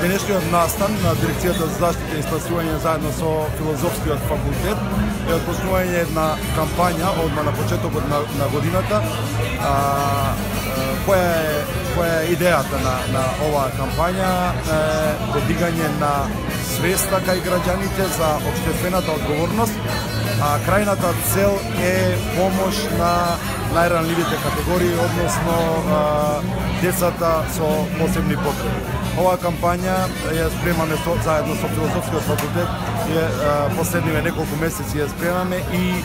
денешниот настан на Дирекцијата за заштита и спасување заедно со Филозофскиот факултет е отпочнување една кампања одма на почетокот на годината. Која е идејата на оваа кампања? Подигање на свеста кај граѓаните за општествената одговорност, а крајната цел е помош на најранливите категории, односно децата со посебни потреби. Оваа кампања ја спремаме заедно со Филозофскиот факултет, последниве неколку месеци ја спремаме и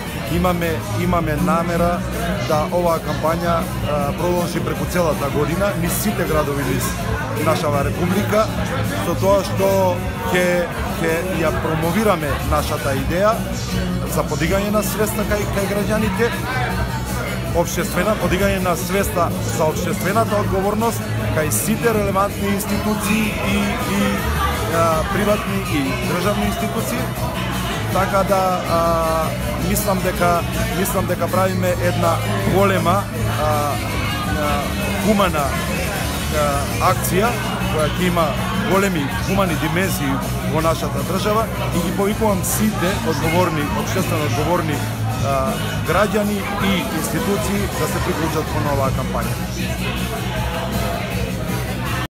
имаме намера да оваа кампања продолжи преку целата година низ сите градови низ нашава република, со тоа што ќе ја промовираме нашата идеја за подигање на свеста кај граѓаните, подигање на свеста за општествената одговорност кај сите релевантни институции и приватни и државни институции. Така да мислам дека правиме една голема хумана акција која ќе има големи хумани димензии во нашата држава и ги повикувам сите одговорни, општествено одговорни граѓани и институции да се приклучат во оваа кампања.